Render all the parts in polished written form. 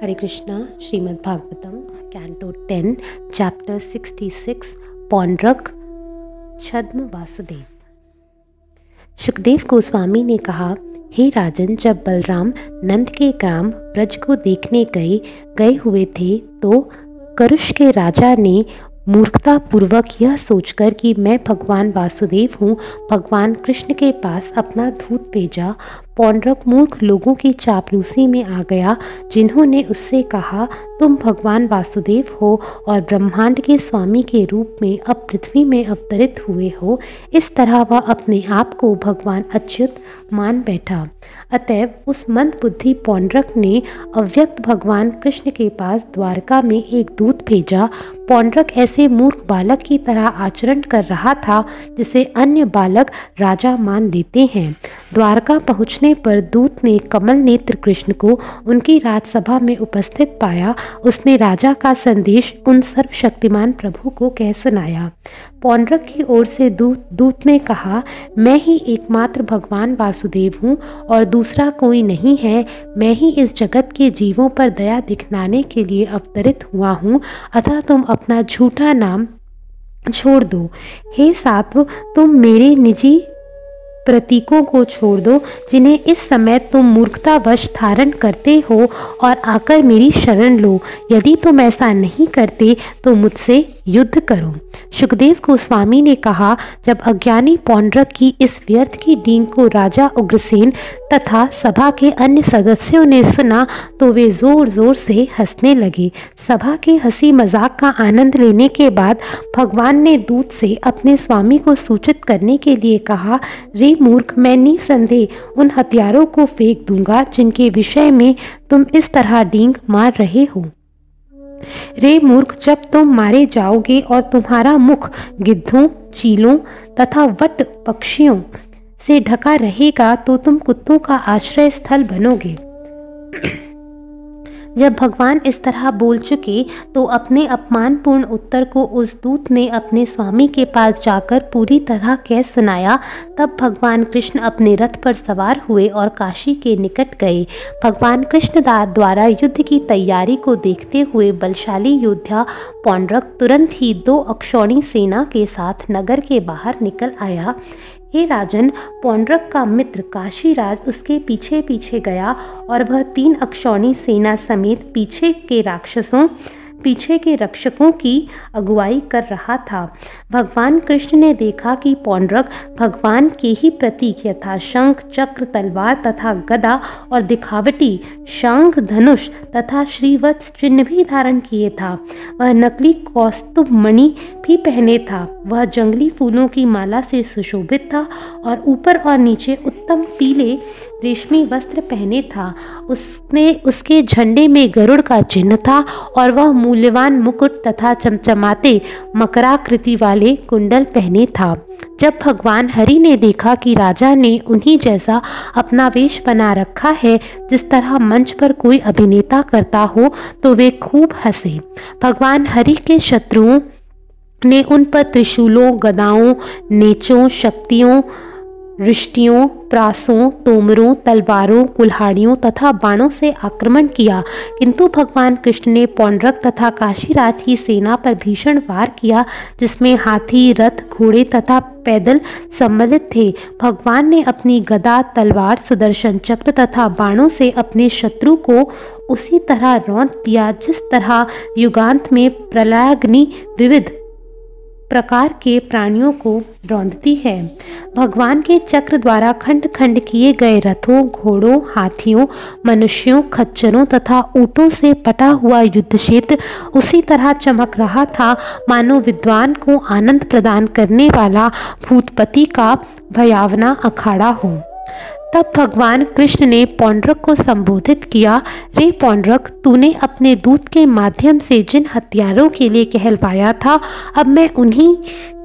हरे Krishna. Shrimad Bhagavatam canto 10 chapter 66 Paundrak छद्म वासुदेव। सुखदेव गोस्वामी ने कहा, हे राजन, जब बलराम नंद के ग्राम ब्रज को देखने गए हुए थे तो करुष के राजा ने मूर्खता पूर्वक यह सोचकर कि मैं भगवान वासुदेव हूँ, भगवान कृष्ण के पास अपना दूत भेजा। पौंड्रक मूर्ख लोगों की चापलूसी में आ गया, जिन्होंने उससे कहा, तुम भगवान वासुदेव हो और ब्रह्मांड के स्वामी के रूप में अब पृथ्वी में अवतरित हुए हो। इस तरह वह अपने आप को भगवान अच्युत मान बैठा। अतएव उस मंद बुद्धि पौंड्रक ने अव्यक्त भगवान कृष्ण के पास द्वारका में एक दूत भेजा। पौंड्रक ऐसे मूर्ख बालक की तरह आचरण कर रहा था जिसे अन्य बालक राजा मान देते हैं। द्वारका पहुँचने पर दूत ने कमल नेत्र कृष्ण को उनकी राजसभा में उपस्थित पाया। उसने राजा का संदेश उन सर्वशक्तिमान प्रभु को कह सुनाया। पौंड्रक की ओर से दूत ने कहा, मैं ही एकमात्र भगवान वासुदेव हूँ और दूसरा कोई नहीं है। मैं ही इस जगत के जीवों पर दया दिखलाने के लिए अवतरित हुआ हूँ, अतः तुम अपना झूठा नाम छोड़ दो। हे सात्व, तुम मेरे निजी प्रतीकों को छोड़ दो, जिन्हें इस समय तुम मूर्खतावश धारण करते हो, और आकर मेरी शरण लो। यदि तुम ऐसा नहीं करते तो मुझसे युद्ध करो। सुखदेव गोस्वामी ने कहा, जब अज्ञानी पौंड्रक की इस व्यर्थ की डींग को राजा उग्रसेन तथा सभा के अन्य सदस्यों ने सुना तो वे जोर जोर से हंसने लगे। सभा के हंसी मजाक का आनंद लेने के बाद भगवान ने दूत से अपने स्वामी को सूचित करने के लिए कहा, रे मूर्ख, मैं निसंदेह उन हथियारों को फेंक दूंगा जिनके विषय में तुम इस तरह डींग मार रहे हो। रे मूर्ख, जब तुम मारे जाओगे और तुम्हारा मुख गिद्धों, चीलों तथा वट पक्षियों से ढका रहेगा तो तुम कुत्तों का आश्रय स्थल बनोगे। जब भगवान इस तरह बोल चुके तो अपने अपमानपूर्ण उत्तर को उस दूत ने अपने स्वामी के पास जाकर पूरी तरह कह सुनाया। तब भगवान कृष्ण अपने रथ पर सवार हुए और काशी के निकट गए। भगवान कृष्ण द्वारा युद्ध की तैयारी को देखते हुए बलशाली योद्धा पौंड्रक तुरंत ही 2 अक्षौणी सेना के साथ नगर के बाहर निकल आया। हे राजन, पौंड्रक का मित्र काशीराज उसके पीछे पीछे गया और वह 3 अक्षौणी सेना समेत पीछे के रक्षकों की अगुवाई कर रहा था। भगवान कृष्ण ने देखा कि पौंड्रक भगवान के ही प्रतीक यथा शंख, चक्र, तलवार तथा गदा और दिखावटी शंख, धनुष तथा श्रीवत्स चिन्ह भी धारण किए था। वह नकली कौस्तुभ मणि भी पहने था। वह जंगली फूलों की माला से सुशोभित था और ऊपर और नीचे उत्तम पीले रेशमी वस्त्र पहने था। उसके झंडे में गरुड़ का चिन्ह था और वह मूल्यवान मुकुट तथा चमचमाते मकराकृति वाले कुंडल पहने था। जब भगवान हरि ने देखा कि राजा ने उन्हीं जैसा अपना वेश बना रखा है जिस तरह मंच पर कोई अभिनेता करता हो, तो वे खूब हंसे। भगवान हरि के शत्रुओं ने उन पर त्रिशूलों, गदाओं, नेचों, शक्तियों, रिष्टियों, प्रासों, तोमरों, तलवारों, कुल्हाड़ियों तथा बाणों से आक्रमण किया, किंतु भगवान कृष्ण ने पौंड्रक तथा काशीराज की सेना पर भीषण वार किया, जिसमें हाथी, रथ, घोड़े तथा पैदल सम्मिलित थे। भगवान ने अपनी गदा, तलवार, सुदर्शन चक्र तथा बाणों से अपने शत्रु को उसी तरह रौंद दिया जिस तरह युगांत में प्रलयाग्नि विविध प्रकार के प्राणियों को रौंदती है। भगवान के चक्र द्वारा खंड खंड किए गए रथों, घोड़ों, हाथियों, मनुष्यों, खच्चरों तथा ऊंटों से पटा हुआ युद्ध क्षेत्र उसी तरह चमक रहा था मानो विद्वान को आनंद प्रदान करने वाला भूतपति का भयावना अखाड़ा हो। तब भगवान कृष्ण ने पौंड्रक को संबोधित किया, रे पौंड्रक, तूने अपने दूत के माध्यम से जिन हथियारों के लिए कहलवाया था, अब मैं उन्हीं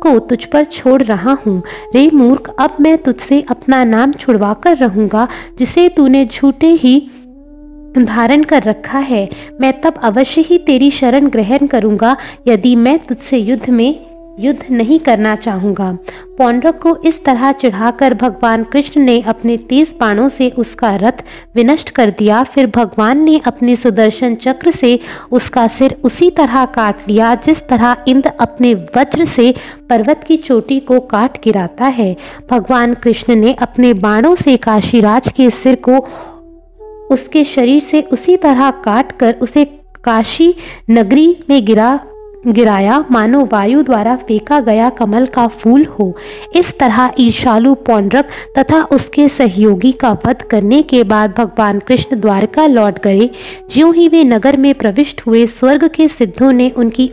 को तुझ पर छोड़ रहा हूँ। रे मूर्ख, अब मैं तुझसे अपना नाम छुड़वा कर रहूँगा जिसे तूने झूठे ही धारण कर रखा है। मैं तब अवश्य ही तेरी शरण ग्रहण करूँगा यदि मैं तुझसे युद्ध में युद्ध नहीं करना चाहूँगा। पौंड्रक को इस तरह चिढ़ाकर भगवान कृष्ण ने अपने तेज बाणों से उसका रथ विनष्ट कर दिया। फिर भगवान ने अपने सुदर्शन चक्र से उसका सिर उसी तरह काट लिया जिस तरह इंद्र अपने वज्र से पर्वत की चोटी को काट गिराता है। भगवान कृष्ण ने अपने बाणों से काशीराज के सिर को उसके शरीर से उसी तरह काट कर उसे काशी नगरी में गिराया मानो वायु द्वारा फेंका गया कमल का फूल हो। इस तरह ईर्ष्यालु पौंड्रक तथा उसके सहयोगी का वध करने के बाद भगवान कृष्ण द्वारका लौट गए। ज्यों ही वे नगर में प्रविष्ट हुए, स्वर्ग के सिद्धों ने उनकी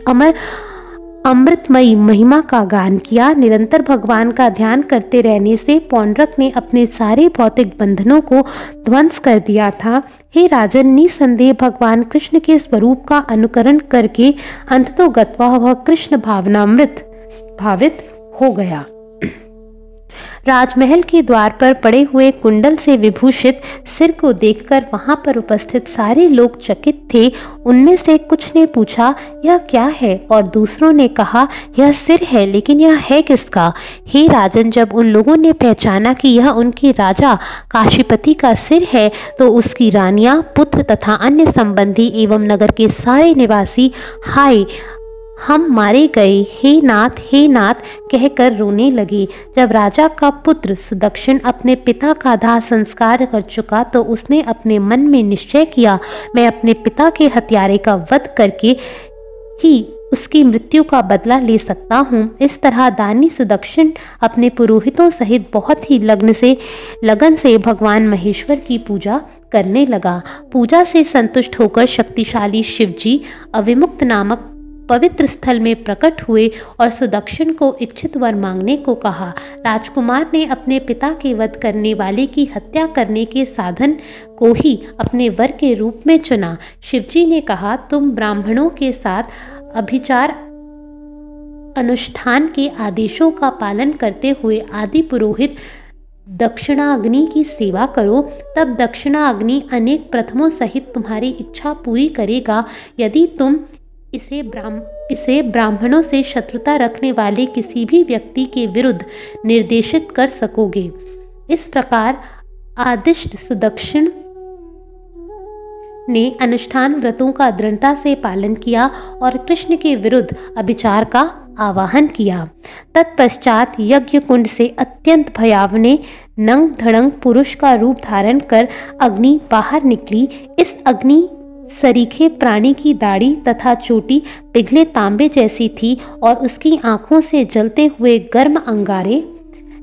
अमृतमयी महिमा का गान किया। निरंतर भगवान का ध्यान करते रहने से पौंड्रक ने अपने सारे भौतिक बंधनों को ध्वंस कर दिया था। हे राजन, निसंदेह भगवान कृष्ण के स्वरूप का अनुकरण करके अंततोगत्वा वह कृष्ण भावनामृत भावित हो गया। राजमहल के द्वार पर पड़े हुए कुंडल से विभूषित सिर को देखकर वहां पर उपस्थित सारे लोग चकित थे। उनमें से कुछ ने पूछा, यह क्या है? और दूसरों ने कहा, यह सिर है, लेकिन यह है किसका? हे राजन, जब उन लोगों ने पहचाना कि यह उनके राजा काशीपति का सिर है तो उसकी रानियां, पुत्र तथा अन्य संबंधी एवं नगर के सारे निवासी हाय हम मारे गए, हे नाथ कहकर रोने लगे। जब राजा का पुत्र सुदक्षिण अपने पिता का दाह संस्कार कर चुका तो उसने अपने मन में निश्चय किया, मैं अपने पिता के हत्यारे का वध करके ही उसकी मृत्यु का बदला ले सकता हूँ। इस तरह दानी सुदक्षिण अपने पुरोहितों सहित बहुत ही लगन से भगवान महेश्वर की पूजा करने लगा। पूजा से संतुष्ट होकर शक्तिशाली शिवजी अविमुक्त नामक पवित्र स्थल में प्रकट हुए और सुदक्षिण को इच्छित वर मांगने को कहा। राजकुमार ने अपने पिता के वध करने वाले की हत्या करने के साधन को ही अपने वर के रूप में चुना। शिवजी ने कहा, तुम ब्राह्मणों के साथ अभिचार अनुष्ठान के आदेशों का पालन करते हुए आदि पुरोहित दक्षिणाग्नि की सेवा करो, तब दक्षिणाग्नि अनेक प्रथमों सहित तुम्हारी इच्छा पूरी करेगा। यदि तुम इसे ब्राह्मणों से शत्रुता रखने वाले किसी भी व्यक्ति के विरुद्ध निर्देशित कर सकोगे। इस प्रकार आदिष्ट सुदक्षिण ने अनुष्ठान व्रतों का दृढ़ता से पालन किया और कृष्ण के विरुद्ध अभिचार का आवाहन किया। तत्पश्चात यज्ञ कुंड से अत्यंत भयावने नंग धड़ंग पुरुष का रूप धारण कर अग्नि बाहर निकली। इस अग्नि सरीखे प्राणी की दाढ़ी तथा चोटी पिघले तांबे जैसी थी और उसकी आंखों से जलते हुए गर्म अंगारे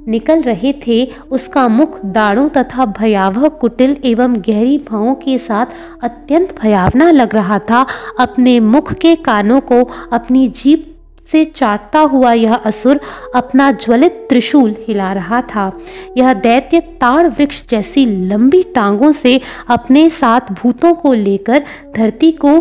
निकल रहे थे। उसका मुख दाढ़ों तथा भयावह कुटिल एवं गहरी भावों के साथ अत्यंत भयावना लग रहा था। अपने मुख के कानों को अपनी जीभ से चाटता हुआ यह असुर अपना ज्वलित त्रिशूल हिला रहा था। यह दैत्य ताड़ वृक्ष जैसी लंबी टांगों से अपने साथ भूतों को लेकर धरती को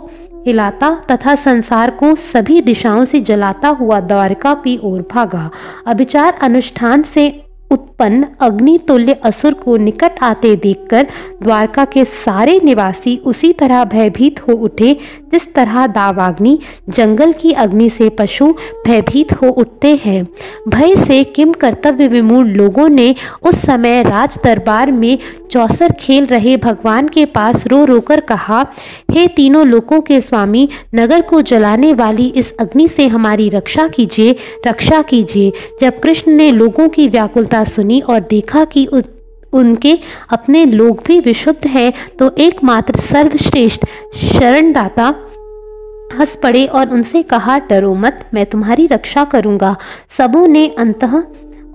हिलाता तथा संसार को सभी दिशाओं से जलाता हुआ द्वारका की ओर भागा। अभिचार अनुष्ठान से उत्पन्न अग्नितुल्य असुर को निकट आते देखकर द्वारका के सारे निवासी उसी तरह भयभीत हो उठे जिस तरह दावाग्नि जंगल की अग्नि से पशु भयभीत हो उठते हैं। भय से किम कर्तव्य विमूढ़ लोगों ने उस समय राज दरबार में चौसर खेल रहे भगवान के पास रो रोकर कहा, हे तीनों लोकों के स्वामी, नगर को जलाने वाली इस अग्नि से हमारी रक्षा कीजिए। जब कृष्ण ने लोगों की व्याकुलता सुनी और देखा कि उनके अपने लोग भी विशुद्ध हैं तो एकमात्र सर्वश्रेष्ठ शरणदाता हंस पड़े और उनसे कहा, डरो मत, मैं तुम्हारी रक्षा करूंगा। सबों ने अंतः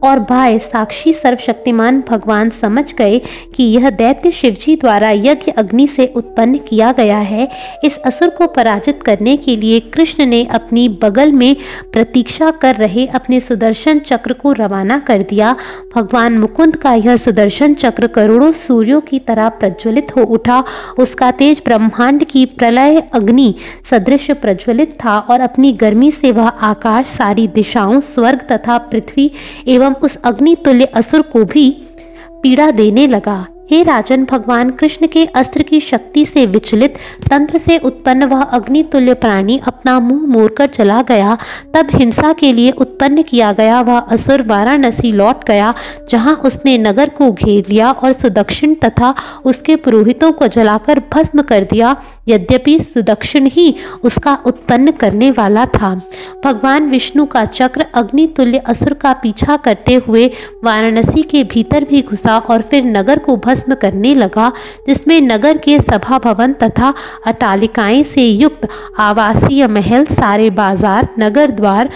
और बाह्य साक्षी सर्वशक्तिमान भगवान समझ गए कि यह दैत्य शिवजी द्वारा यज्ञ अग्नि से उत्पन्न किया गया है। इस असुर को पराजित करने के लिए कृष्ण ने अपनी बगल में प्रतीक्षा कर रहे अपने सुदर्शन चक्र को रवाना कर दिया। भगवान मुकुंद का यह सुदर्शन चक्र करोड़ों सूर्यों की तरह प्रज्वलित हो उठा। उसका तेज ब्रह्मांड की प्रलय अग्नि सदृश प्रज्वलित था और अपनी गर्मी से वह आकाश, सारी दिशाओं, स्वर्ग तथा पृथ्वी एवं उस अग्नि तुल्य असुर को भी पीड़ा देने लगा। हे राजन, भगवान कृष्ण के अस्त्र की शक्ति से विचलित तंत्र से उत्पन्न वह अग्नि तुल्य प्राणी अपना मुंह मोड़कर चला गया। तब हिंसा के लिए उत्पन्न किया गया वह असुर वाराणसी लौट गया, जहां उसने नगर को घेर लिया और सुदक्षिण तथा उसके पुरोहितों को जलाकर भस्म कर दिया। यद्यपि सुदक्षिण ही उसका उत्पन्न करने वाला था। भगवान विष्णु का चक्र अग्नि तुल्य असुर का पीछा करते हुए वाराणसी के भीतर भी घुसा और फिर नगर को भस्म करने लगा, जिसमें नगर के सभा भवन तथा अट्टालिकाएं से युक्त आवासीय महल, सारे बाजार, नगर द्वार,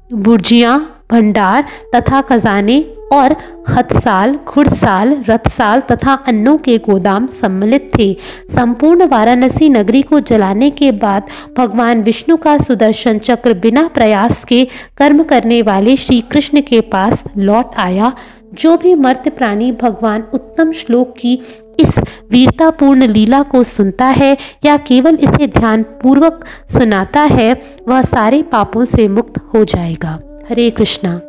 बुर्जियां, भंडार तथा खजाने और खतसाल, घुड़साल, रथसाल तथा अन्नों के गोदाम सम्मिलित थे। संपूर्ण वाराणसी नगरी को जलाने के बाद भगवान विष्णु का सुदर्शन चक्र बिना प्रयास के कर्म करने वाले श्री कृष्ण के पास लौट आया। जो भी मर्त्य प्राणी भगवान उत्तम श्लोक की इस वीरतापूर्ण लीला को सुनता है या केवल इसे ध्यान पूर्वक सुनाता है, वह सारे पापों से मुक्त हो जाएगा। हरे कृष्णा।